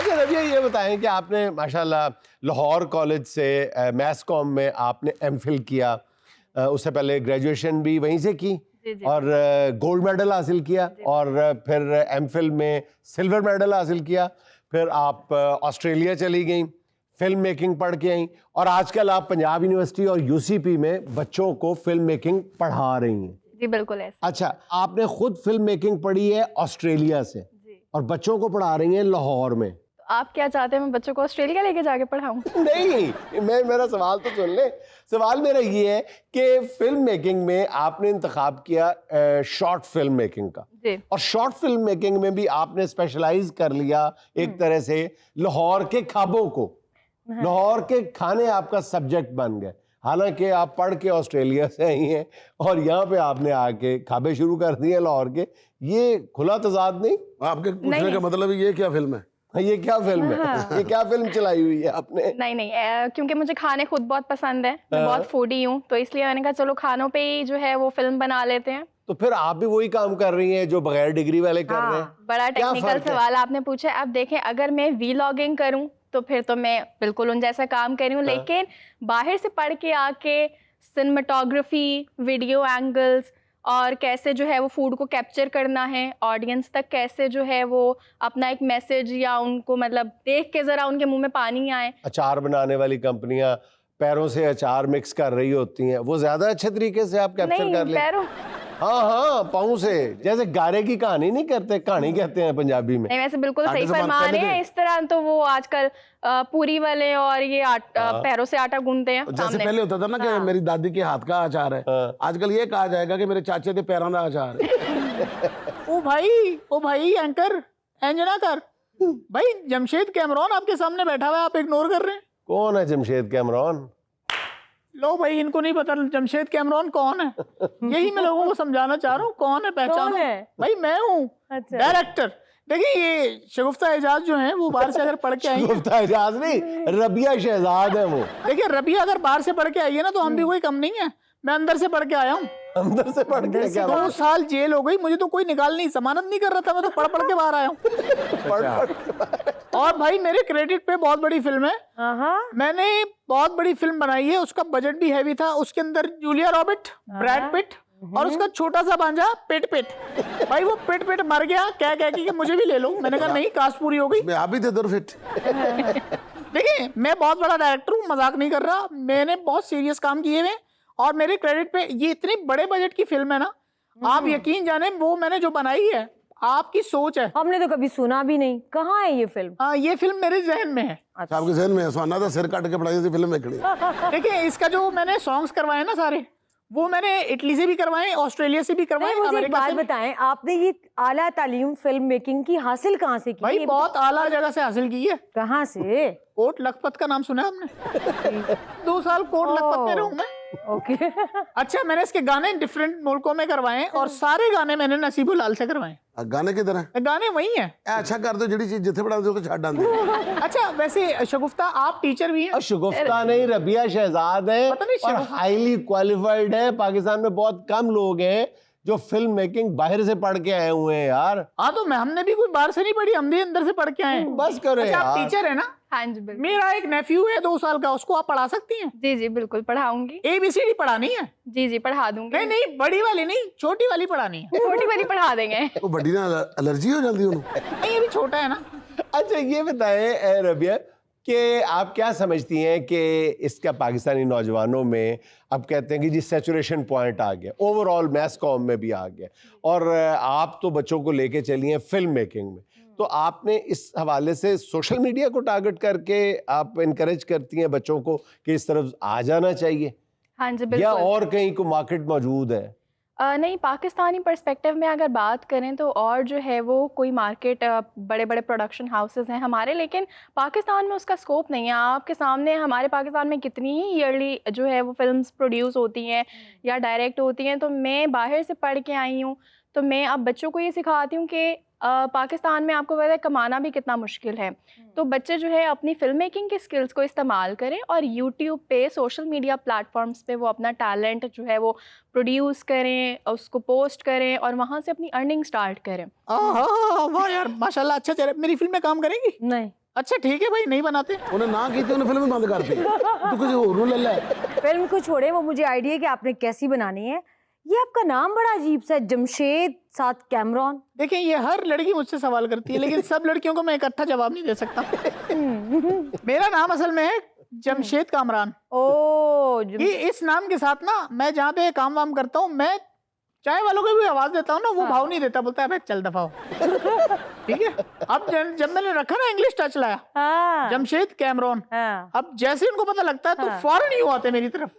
अच्छा रबिया, ये बताएं कि आपने माशाल्लाह लाहौर कॉलेज से मैथ्स कॉम में आपने एमफिल किया, उससे पहले ग्रेजुएशन भी वहीं से की जी। और गोल्ड मेडल हासिल किया और फिर एमफिल में सिल्वर मेडल हासिल किया। फिर आप ऑस्ट्रेलिया चली गई, फिल्म मेकिंग पढ़ के आई और आजकल आप पंजाब यूनिवर्सिटी और यूसीपी में बच्चों को फिल्म मेकिंग पढ़ा रही हैं। जी बिल्कुल ऐसा। अच्छा, आपने खुद फिल्म मेकिंग पढ़ी है ऑस्ट्रेलिया से और बच्चों को पढ़ा रही हैं लाहौर में। आप क्या चाहते हैं मैं बच्चों को ऑस्ट्रेलिया लेके जाके पढ़ाऊं? नहीं, मेरा सवाल तो सुन ले। सवाल मेरा ये है कि फिल्म मेकिंग में आपने इंतखाब किया शॉर्ट फिल्म मेकिंग का जी। और शॉर्ट फिल्म मेकिंग में भी आपने स्पेशलाइज कर लिया एक तरह से लाहौर के खाबों को। लाहौर के खाने आपका सब्जेक्ट बन गए, हालांकि आप पढ़ के ऑस्ट्रेलिया से आई हैं और यहाँ पे आपने आके खाबे शुरू कर दिए लाहौर के। ये खुला तजाद नहीं? आपके पूछने का मतलब ये क्या फिल्म है? ये क्या फिल्म है? ये क्या फिल्म चलाई हुई है आपने? नहीं, क्योंकि मुझे खाने खुद बहुत पसंद है, मैं बहुत फूडी हूँ, तो इसलिए मैंने कहा चलो खानों पे ही जो है वो फिल्म बना लेते हैं। तो फिर आप भी वही काम कर रही हैं जो बगैर डिग्री वाले कर रहे हैं। बड़ा टेक्निकल सवाल आपने पूछा। अब देखें, अगर मैं वीलॉगिंग करूं तो फिर तो मैं बिल्कुल उन जैसा काम कर रही हूँ, लेकिन बाहर से पढ़ के आके सिनेमेटोग्राफी, वीडियो एंगल्स और कैसे जो है वो फूड को कैप्चर करना है, ऑडियंस तक कैसे जो है वो अपना एक मैसेज या उनको मतलब देख के जरा उनके मुंह में पानी आए। अचार बनाने वाली कंपनियां पैरों से अचार मिक्स कर रही होती हैं, वो ज्यादा अच्छे तरीके से आप कैप्चर कर लें। पैरों हाँ, पाँव से, जैसे गारे की कहानी नहीं करते, कहानी कहते हैं पंजाबी में। नहीं, वैसे बिल्कुल सही फरमा रहे हैं। इस तरह तो वो आजकल पूरी वाले और ये पैरों से आटा गूंदते हैं जैसे पहले होता था ना कि मेरी दादी के हाथ का अचार है, आजकल ये कहा जाएगा कि मेरे चाचे के पैरों का अचार है। ओ भाई एंकर एंजना कर भाई, जमशेद कैमरॉन आपके सामने बैठा हुआ है, आप इग्नोर कर रहे हैं। कौन है जमशेद कैमरॉन? लो भाई, इनको नहीं पता जमशेद कैमरॉन कौन है। यही मैं लोगों को समझाना चाह रहा हूँ, कौन है पहचानो। भाई मैं हूँ डायरेक्टर। देखिए ये शगुफ्ता एजाज जो है वो बाहर से अगर पढ़ के आई है। शगुफ्ता एजाज नहीं, रबिया शहजाद है वो। देखिए रबिया अगर बाहर से पढ़ के आई है ना तो हम भी कोई कम नहीं है। मैं अंदर से पढ़ के आया हूँ। अंदर से पढ़ के क्या? 2 साल जेल हो गई मुझे, तो कोई निकाल नहीं, जमानत नहीं कर रहा था, मैं तो पढ़ के बाहर आया हूँ। और भाई मेरे क्रेडिट पे बहुत बड़ी फिल्म है। मैंने बहुत बड़ी फिल्म बनाई है, उसका बजट भी हैवी था। उसके अंदर जूलिया रॉबर्ट, ब्रैड पिट और उसका छोटा सा भांजा पिट। भाई वो पिट मर गया कह कि मुझे भी ले लो। मैंने कहा नहीं, कास्ट पूरी हो गई। आप भी दे दो फिट। देखिए मैं बहुत बड़ा डायरेक्टर हूँ, मजाक नहीं कर रहा। मैंने बहुत सीरियस काम किए हुए और मेरे क्रेडिट पे ये इतनी बड़े बजट की फिल्म है ना, आप यकीन जाने वो मैंने जो बनाई है आपकी सोच है। हमने तो कभी सुना भी नहीं। कहाँ है ये फिल्म? ये फिल्म मेरे जहन में है। अच्छा, आपके जहन में है? सुना था सिर काट के पढ़ाई थी फिल्म में खड़ी। देखिए इसका जो मैंने सॉन्ग्स करवाए ना सारे, वो मैंने इटली से भी करवाए, ऑस्ट्रेलिया से भी करवाए। मुझे एक बात बताएं, आपने ये आला तालीम फिल्म मेकिंग की हासिल कहाँ से की? भाई बहुत आला जगह से हासिल की है। कहाँ से? कोट लखपत का नाम सुना है आपने? 2 साल कोट लखपत में रहूं मैं। ओके। अच्छा, मैंने इसके गाने डिफरेंट मुल्कों में करवाए और सारे गाने मैंने नसीबुल लाल से करवाए। गाने किधर है? गाने वही है। अच्छा कर दो, जिहड़ी चीज जिथे पढ़ा दो छाड़ डाल। अच्छा वैसे शगुफ्ता आप टीचर भी हैं? शगुफ्ता नहीं, रबिया शहजाद है पता नहीं और हाईली क्वालिफाइड है। पाकिस्तान में बहुत कम लोग हैं जो फिल्म मेकिंग बाहर से पढ़ के आए हुए हैं यार। हाँ तो हमने भी कोई बाहर से नहीं पढ़ी, हम भी अंदर से पढ़ के आए हैं। बस करो अच्छा, यार। आप टीचर है ना? हाँ जी बिल्कुल। मेरा एक नेफ्यू है 2 साल का, उसको आप पढ़ा सकती हैं? जी बिल्कुल पढ़ाऊंगी। ABCD पढ़ानी है? जी पढ़ा दूंगी। नहीं, बड़ी वाली नहीं, छोटी वाली पढ़ानी है। छोटी वाली पढ़ा देंगे। वो बड़ी ना एलर्जी हो जाती है नहीं, ये भी छोटा है ना। अच्छा ये बताएं रबिया कि आप क्या समझती हैं कि इसका पाकिस्तानी नौजवानों में, अब कहते हैं कि जी सैचुरेशन पॉइंट आ गया, ओवरऑल मैस कॉम में भी आ गया, और आप तो बच्चों को लेके चली हैं फिल्म मेकिंग में, तो आपने इस हवाले से सोशल मीडिया को टारगेट करके आप इनकरेज करती हैं बच्चों को कि इस तरफ आ जाना चाहिए? हाँ जी या बिल्कुल। और कहीं को मार्केट मौजूद है? नहीं, पाकिस्तानी पर्सपेक्टिव में अगर बात करें तो और जो है वो कोई मार्केट, बड़े बड़े प्रोडक्शन हाउसेस हैं हमारे, लेकिन पाकिस्तान में उसका स्कोप नहीं है। आपके सामने हमारे पाकिस्तान में कितनी ही ईयरली जो है वो फिल्म्स प्रोड्यूस होती हैं या डायरेक्ट होती हैं। तो मैं बाहर से पढ़ के आई हूँ, तो मैं अब बच्चों को ये सिखाती हूँ कि पाकिस्तान में आपको पता है कमाना भी कितना मुश्किल है। तो बच्चे जो है अपनी फिल्म मेकिंग के स्किल्स को इस्तेमाल करें और यूट्यूब पे, सोशल मीडिया प्लेटफॉर्म्स पे वो अपना टैलेंट जो है वो प्रोड्यूस करें, उसको पोस्ट करें और वहाँ से अपनी अर्निंग स्टार्ट करें। वाह यार माशाल्लाह, अच्छा चल। मेरी फिल्म में काम करेंगी? नहीं। अच्छा ठीक है भाई, नहीं बनाते। उन्हें ना की थी, उन्हें फिल्म बंद करती तू किसी और नूं ले ले। फिल्म को छोड़े, वो मुझे आइडिया कि आपने कैसी बनानी है। ये आपका नाम बड़ा अजीब सा है, जमशेद साथ कैमरॉन। देखिए ये हर लड़की मुझसे सवाल करती है, लेकिन सब लड़कियों को मैं इकट्ठा जवाब नहीं दे सकता। मेरा नाम असल में है जमशेद कामरान। ओ ये इस नाम के साथ ना मैं जहाँ पे काम वाम करता हूँ, मैं चाय वालों को भी आवाज देता हूँ ना, वो भाव नहीं देता, बोलता है चल दफा हो। ठीक है। अब जब मैंने रखा ना इंग्लिश टच लाया, हाँ, जमशेद कैमरॉन, हाँ, अब जैसे उनको पता लगता है तो फौरन ही वो आते मेरी तरफ।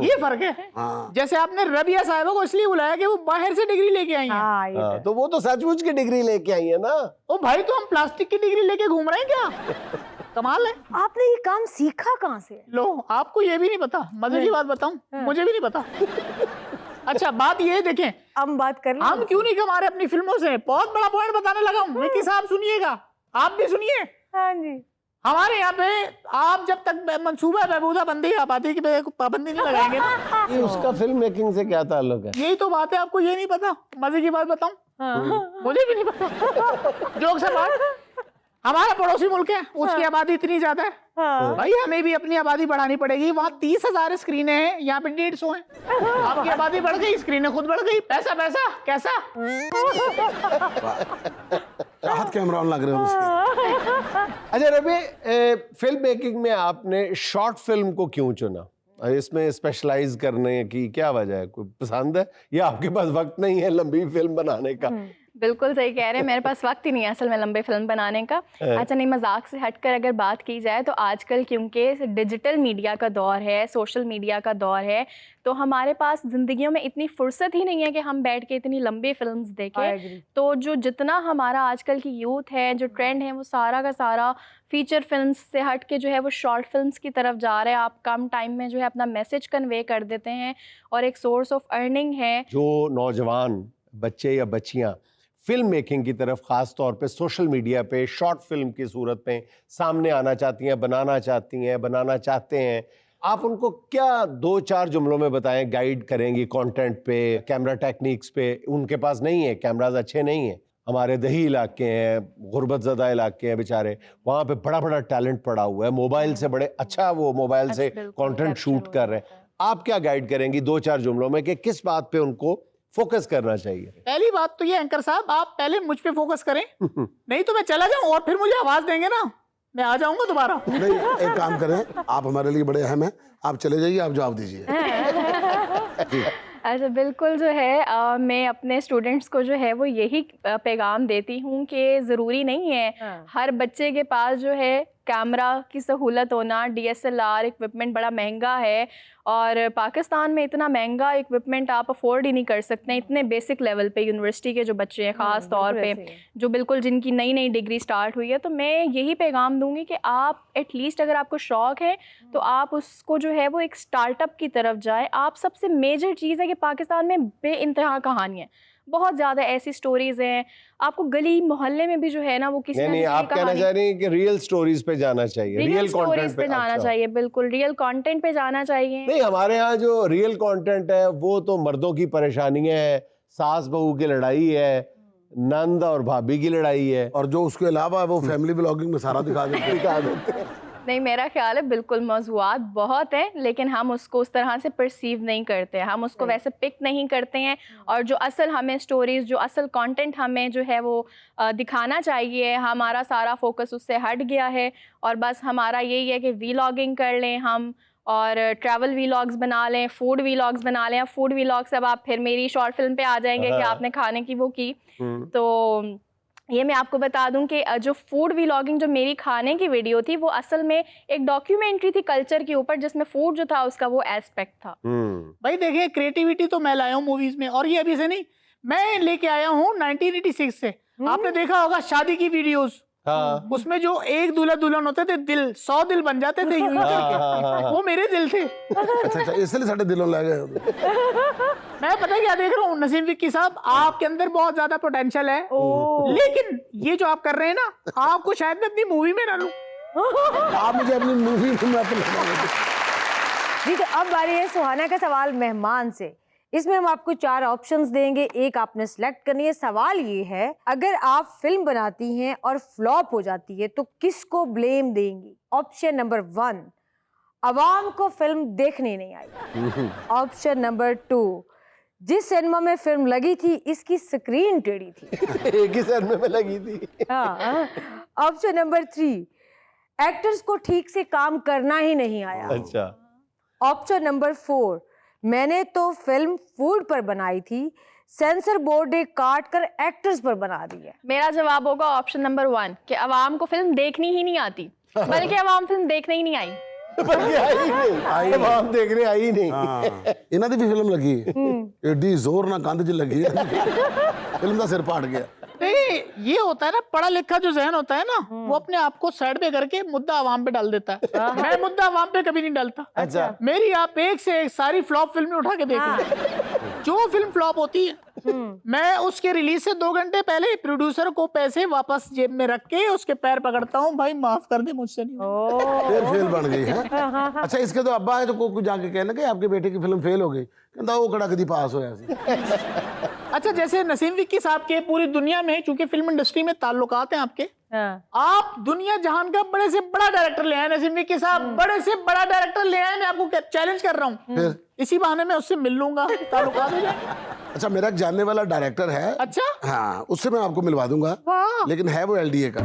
ये फर्क है। हाँ। जैसे आपने रबिया साहिबा को इसलिए बुलाया कि वो बाहर से डिग्री लेके आई हैं। हाँ, ये हाँ, तो वो तो सचमुच की डिग्री लेके आई है ना। ओ भाई, तो हम प्लास्टिक की डिग्री लेके घूम रहे हैं क्या? कमाल है। आपने ये काम सीखा कहाँ से? लो, आपको ये भी नहीं पता, मजे की बात बताऊं, मुझे भी नहीं पता। अच्छा बात ये देखें, हम बात कर लें। हम क्यों नहीं कमा रहे अपनी फिल्मों से? बहुत बड़ा पॉइंट बताने लगा हूं, विकी साहब सुनिएगा, आप भी सुनिए। हाँ जी। हमारे यहाँ पे आप जब तक मंसूबा बहबूदा बंदी आबादी की पाबंदी नहीं लगाएंगे ना, ये उसका फिल्म मेकिंग से क्या ताल्लुक है? यही तो बात है। आपको ये नहीं पता, मजे की बात बताऊं, मुझे भी नहीं पता। जोक से बात, हमारा पड़ोसी मुल्क है, उसकी आबादी इतनी ज्यादा है, भाई हमें भी अपनी आबादी बढ़ानी पड़ेगी। वहाँ 30,000 स्क्रीनें हैं, यहाँ पे 150 हैं। आपकी आबादी बढ़ गई, स्क्रीनें खुद बढ़ गई, पैसा पैसा कैसा? राहत कैमरॉन लग रहे हो उसके। अच्छा रवि, फिल्म मेकिंग में आपने शॉर्ट फिल्म को क्यों चुना? इसमें स्पेशलाइज करने की क्या वजह है? कोई पसंद है या आपके पास वक्त नहीं है लंबी फिल्म बनाने का? बिल्कुल सही कह रहे हैं, मेरे पास वक्त ही नहीं है असल में लंबे फिल्म बनाने का। अच्छा नहीं, मजाक से हटकर अगर बात की जाए तो आजकल क्योंकि डिजिटल मीडिया का दौर है, सोशल मीडिया का दौर है, तो हमारे पास ज़िंदगियों में इतनी फुर्सत ही नहीं है कि हम बैठ के इतनी लंबी फिल्म्स देखें। तो जो जितना हमारा आजकल की यूथ है, जो ट्रेंड है, वो सारा का सारा फीचर फिल्म्स से हट के जो है वो शॉर्ट फिल्म्स की तरफ जा रहे हैं। आप कम टाइम में जो है अपना मैसेज कन्वे कर देते हैं और एक सोर्स ऑफ अर्निंग है। जो नौजवान बच्चे या बच्चियां फिल्म मेकिंग की तरफ ख़ास तौर पे सोशल मीडिया पे शॉर्ट फिल्म की सूरत में सामने आना चाहती हैं, बनाना चाहते हैं, आप उनको क्या 2-4 जुमलों में बताएं, गाइड करेंगी कंटेंट पे, कैमरा टेक्निक्स पे? उनके पास नहीं है, कैमराज अच्छे नहीं हैं। हमारे दही इलाके हैं, गुर्बत ज़दा इलाके हैं बेचारे, वहाँ पे बड़ा बड़ा टैलेंट पड़ा हुआ है, मोबाइल से बड़े अच्छा वो मोबाइल से कंटेंट शूट कर रहे हैं। आप क्या गाइड करेंगी 2-4 जुमलों में कि किस बात पे उनको फोकस करना चाहिए? पहली बात तो ये एंकर साहब, आप पहले मुझ पे फोकस करें, नहीं तो मैं चला जाऊं और फिर मुझे आवाज देंगे ना, मैं आ जाऊंगा दोबारा। नहीं, एक काम करें, आप हमारे लिए बड़े अहम हैं, आप चले जाइए, आप जवाब दीजिए। अच्छा बिल्कुल जो है मैं अपने स्टूडेंट्स को जो है वो यही पैगाम देती हूँ कि ज़रूरी नहीं है हर बच्चे के पास जो है कैमरा की सहूलत होना। DSLR इक्विपमेंट बड़ा महंगा है और पाकिस्तान में इतना महंगा इक्विपमेंट आप अफोर्ड ही नहीं कर सकते। इतने बेसिक लेवल पे यूनिवर्सिटी के जो बच्चे हैं ख़ास तौर पे, जो बिल्कुल जिनकी नई नई डिग्री स्टार्ट हुई है, तो मैं यही पैगाम दूंगी कि आप एटलीस्ट अगर आपको शौक़ है तो आप उसको जो है वो एक स्टार्टअप की तरफ जाए। आप सबसे मेजर चीज़ है कि पाकिस्तान में बेइंतहा कहानियाँ, बहुत ज़्यादा ऐसी स्टोरीज़ हैं, आपको गली मोहल्ले में भी जो है ना वो किसी नहीं, आप कहना चाह रही हैं कि रियल स्टोरीज पे जाना चाहिए, रियल कंटेंट पे जाना चाहिए, बिल्कुल रियल कंटेंट पे जाना चाहिए। नहीं, हमारे यहाँ जो रियल कंटेंट है वो तो मर्दों की परेशानियां है, सास बहू की लड़ाई है, नंद और भाभी की लड़ाई है, और जो उसके अलावा वो फैमिली ब्लॉगिंग में सारा दिखा देते हैं। नहीं, मेरा ख्याल है बिल्कुल मौज़ूआत बहुत है, लेकिन हम उसको उस तरह से परसीव नहीं करते, हम उसको वैसे पिक नहीं करते हैं। और जो असल हमें स्टोरीज़, जो असल कंटेंट हमें जो है वो दिखाना चाहिए, हमारा सारा फोकस उससे हट गया है। और बस हमारा यही है कि वीलॉगिंग कर लें हम, और ट्रैवल वीलॉग्स बना लें, फूड वीलॉग्स बना लें। फूड वीलॉग्स अब आप फिर मेरी शॉर्ट फिल्म पे आ जाएंगे कि आपने खाने की वो की। तो ये मैं आपको बता दूं कि जो फूड व्लॉगिंग, जो मेरी खाने की वीडियो थी, वो असल में एक डॉक्यूमेंट्री थी कल्चर के ऊपर, जिसमें फूड जो था उसका वो एस्पेक्ट था। भाई देखिए, क्रिएटिविटी तो मैं लाया हूँ मूवीज में, और ये अभी से नहीं, मैं लेके आया हूँ 1986 से। आपने देखा होगा शादी की वीडियोस, उसमें जो एक दूल्हा दुल्हन होते थे, दिल 100 दिल बन जाते थे यूं करके, वो मेरे दिल थे। अच्छा, इसलिए साढ़े दिलों ले गए। मैं पता क्या देख रहा हूँ नसीम विक्की साहब, आपके अंदर बहुत ज्यादा पोटेंशियल है, लेकिन ये जो आप कर रहे हैं ना, आपको शायद मैं अपनी मूवी में ना लूं। आप मुझे अपनी मूवी में जी। तो अब बारी है सुहाना का सवाल मेहमान से। इसमें हम आपको 4 ऑप्शंस देंगे, एक आपने सेलेक्ट करनी है। सवाल ये है, अगर आप फिल्म बनाती हैं और फ्लॉप हो जाती है तो किसको ब्लेम देंगी? ऑप्शन नंबर 1, अवाम को फिल्म देखने नहीं आई। ऑप्शन नंबर 2, जिस सिनेमा में फिल्म लगी थी इसकी स्क्रीन टेढ़ी थी। एक ही सिनेमा में लगी थी। हाँ। ऑप्शन नंबर 3, एक्टर्स को ठीक से काम करना ही नहीं आया। अच्छा। ऑप्शन नंबर 4, मैंने तो फिल्म फूड पर बनाई थी, सेंसर बोर्ड ने काट कर एक्टर्स पर बना दी है। मेरा जवाब होगा ऑप्शन नंबर 1 कि अवाम को फिल्म देखनी ही नहीं आती, बल्कि अवाम फिल्म देखने ही नहीं आई। बल्कि आई नहीं, अब हम देखने आई नहीं। इन्हां दी भी फिल्म लगी एडी जोर ना कंध च लगी फिल्म का सिर पाट गया। नहीं, ये होता है ना, पढ़ा लिखा जो जहन होता है ना, वो अपने आप को साइड पे करके मुद्दा अवाम पे डाल देता है। मैं मुद्दा अवाम पे कभी नहीं डालता। अच्छा। मेरी आप एक से एक सारी फ्लॉप फिल्में उठा के देख लो। जो फिल्म फ्लॉप होती है मैं उसके रिलीज से 2 घंटे पहले प्रोड्यूसर को पैसे वापस जेब में रख के उसके पैर पकड़ता हूँ, भाई माफ कर दे, मुझसे नहीं हुआ। फिर फेल बन गई है। अच्छा, इसके तो अब्बा है तो कोई जाके कहना कि आपके बेटे की फिल्म फेल हो गई, कहता वो कड़ा कदी पास होया सी। अच्छा, जैसे नसीम विक्की साहब के पूरी दुनिया में, चूंकि फिल्म इंडस्ट्री में ताल्लुकात हैं आपके, आप दुनिया जहान का बड़े से बड़ा डायरेक्टर ले आए नसीम विक्की साहब, बड़े से बड़ा डायरेक्टर ले आए। मैं आपको चैलेंज कर रहा हूँ, इसी बहाने में उससे मिल लूंगा, ताल्लुकात हो जाए। अच्छा, मेरा एक जानने वाला डायरेक्टर है। अच्छा, हाँ, उससे मैं आपको मिलवा दूंगा, लेकिन है वो LDA का।